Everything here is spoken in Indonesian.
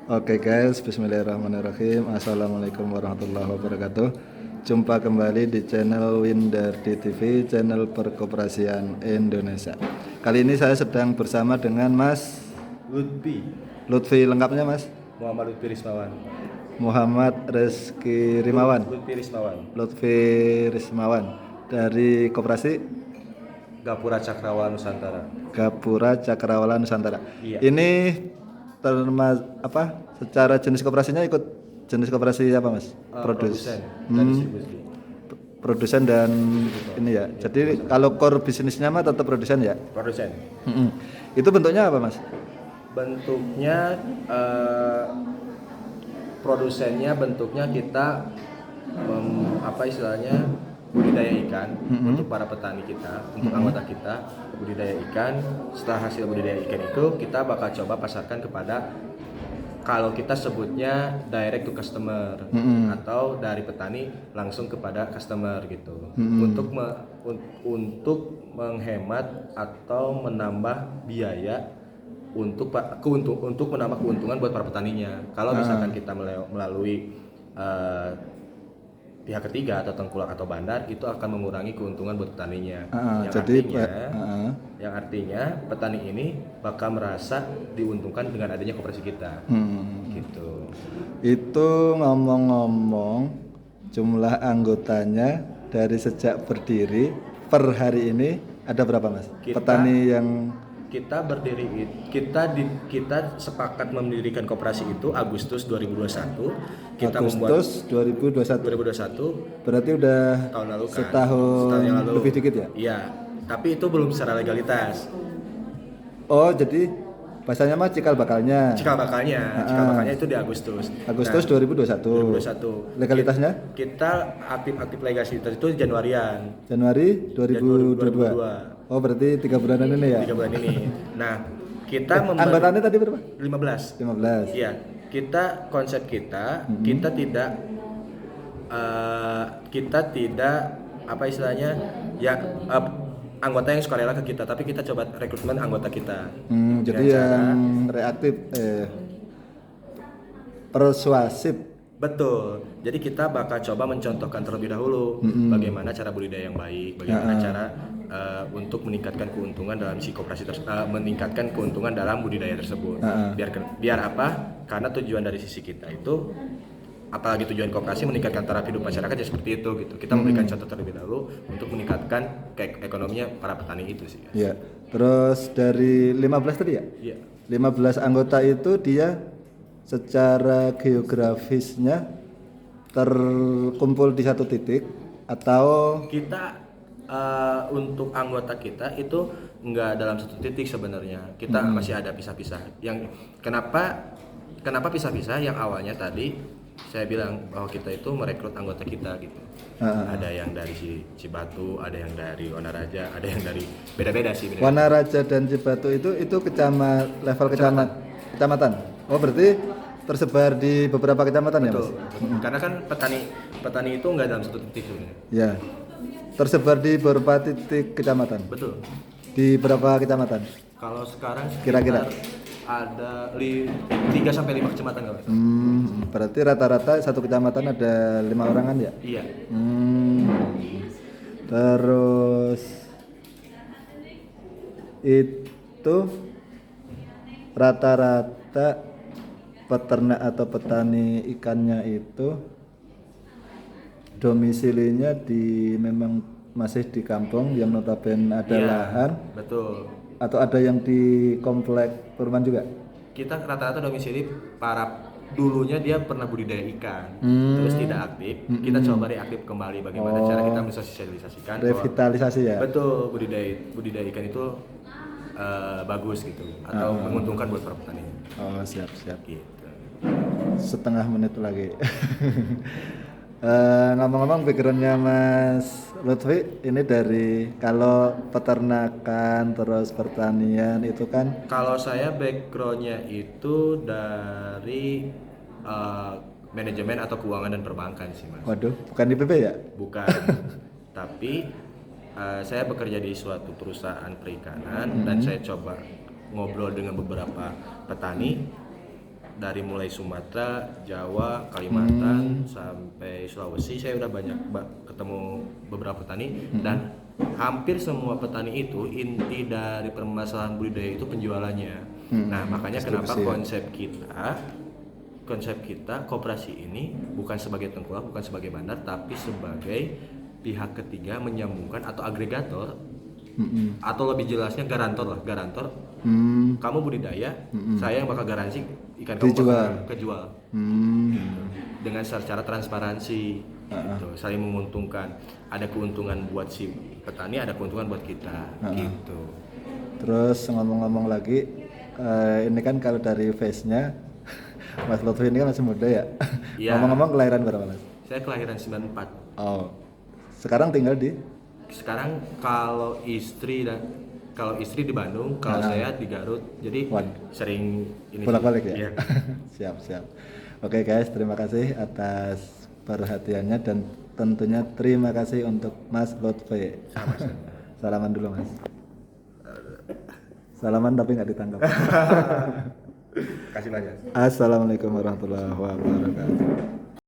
Oke guys, bismillahirrahmanirrahim. Assalamualaikum warahmatullahi wabarakatuh. Jumpa kembali di channel Windardi TV, channel perkoperasian Indonesia. Kali ini saya sedang bersama dengan Mas Lutfi Lutfi, lengkapnya Mas Muhammad Lutfi Rismawan. Muhammad Reski Rimawan. Lutfi Rismawan. Lutfi Rismawan dari Koperasi Gapura Cakrawala Nusantara. Gapura Cakrawala Nusantara. Iya. Ini apa? Secara jenis koperasinya ikut jenis koperasi apa Mas? Produsen dan distribusi. Produsen dan ini ya. Jadi kalau core bisnisnya mah tetap produsen ya. Produsen. Itu bentuknya apa Mas? Bentuknya produsennya bentuknya kita apa istilahnya budidaya ikan untuk para petani kita, untuk anggota kita budidaya ikan. Setelah hasil budidaya ikan itu kita bakal coba pasarkan kepada, kalau kita sebutnya direct to customer atau dari petani langsung kepada customer gitu. Untuk menghemat atau menambah biaya untuk menambah keuntungan buat para petaninya. Kalau misalkan kita melalui pihak ketiga atau tengkulak atau bandar, itu akan mengurangi keuntungan buat petaninya. Yang artinya petani ini bakal merasa diuntungkan dengan adanya koperasi kita. Gitu. Itu ngomong-ngomong jumlah anggotanya dari sejak berdiri per hari ini ada berapa Mas? Petani yang kita sepakat mendirikan koperasi itu Agustus 2021. Agustus 2021. Berarti udah tahun lalu kan. Setahun yang lalu. Lebih dikit ya? Iya, tapi itu belum secara legalitas. Oh, jadi bahasanya mah cikal bakalnya. Cikal bakalnya itu di Agustus. Agustus 2021. Legalitasnya? Kita aktif legalitas itu Januari 2022. Oh, berarti 3 bulanan ini ya? 3 bulan ini. Nah, kita anggotanya tadi berapa? 15. Iya. Konsep kita tidak apa istilahnya ya, anggota yang suka rela ke kita, tapi kita coba rekrutmen anggota kita. Jadi yang reaktif, persuasif. Betul. Jadi kita bakal coba mencontohkan terlebih dahulu bagaimana cara budidaya yang baik, bagaimana cara untuk meningkatkan keuntungan dalam si koperasi meningkatkan keuntungan dalam budidaya tersebut. Biar apa? Karena tujuan dari sisi kita itu, apalagi tujuan koperasi meningkatkan taraf hidup masyarakat ya seperti itu gitu. Kita memberikan contoh terlebih dahulu untuk meningkatkan ekonominya para petani itu sih. Iya. Terus dari 15 tadi ya? Iya. 15 anggota itu dia secara geografisnya terkumpul di satu titik atau kita untuk anggota kita itu nggak dalam satu titik sebenarnya. Kita masih ada pisah-pisah. Yang kenapa pisah-pisah? Yang awalnya tadi saya bilang bahwa kita itu merekrut anggota kita gitu. Ada yang dari Cibatu, ada yang dari Wanaraja, ada yang dari beda-beda sih. Wanaraja dan Cibatu itu level kecamatan. Oh, berarti tersebar di beberapa kecamatan. Betul. Ya Mas? Karena kan petani itu nggak dalam satu titik sebenarnya. Ya. Tersebar di beberapa titik kecamatan. Betul. Di berapa kecamatan? Kalau sekarang kira-kira ada 3 sampai 5 kecamatan kalau. Berarti rata-rata satu kecamatan ada 5 orangan ya? Iya. Terus itu rata-rata peternak atau petani ikannya itu domisilinya memang masih di kampung yang notabene ada lahan. Betul. Atau ada yang di komplek perumahan juga? Kita rata-rata domisili dulunya dia pernah budidaya ikan, terus tidak aktif. Kita coba reaktif kembali. Bagaimana cara kita mensosialisasikan revitalisasi ya? Betul, budidaya ikan itu bagus gitu, atau menguntungkan buat para petani. Oh, siap. Gitu. Setengah menit lagi. Ngomong-ngomong, backgroundnya Mas Lutfi ini dari kalau peternakan terus pertanian itu kan? Kalau saya backgroundnya itu dari manajemen atau keuangan dan perbankan sih Mas. Waduh, bukan di PP ya? Bukan. Tapi saya bekerja di suatu perusahaan perikanan dan saya coba ngobrol dengan beberapa petani. dari mulai Sumatera, Jawa, Kalimantan sampai Sulawesi. Saya udah banyak ketemu beberapa petani dan hampir semua petani itu inti dari permasalahan budidaya itu penjualannya. Nah, makanya kenapa konsep kita koperasi ini bukan sebagai tengkulak, bukan sebagai bandar, tapi sebagai pihak ketiga menyambungkan atau agregator, atau lebih jelasnya garantor. Kamu budidaya, saya yang bakal garansi ikan kamu bakal kejual. Gitu. Dengan secara transparansi, gitu, saling menguntungkan. Ada keuntungan buat si petani, ada keuntungan buat kita. Gitu. Terus ngomong-ngomong lagi, ini kan kalau dari face-nya Mas Lutfi ini kan masih muda ya. Iya. Ngomong-ngomong kelahiran berapa Mas? Saya kelahiran 94. Oh. Sekarang tinggal di? Sekarang kalau istri di Bandung, kalau saya di Garut. Jadi sering ini bolak-balik ya? Iya. Siap. Oke guys, terima kasih atas perhatiannya dan tentunya terima kasih untuk Mas Lutfi. Sama-sama. Salaman dulu Mas. Salaman tapi nggak ditangkap. Kasih banyak. Assalamualaikum warahmatullahi wabarakatuh.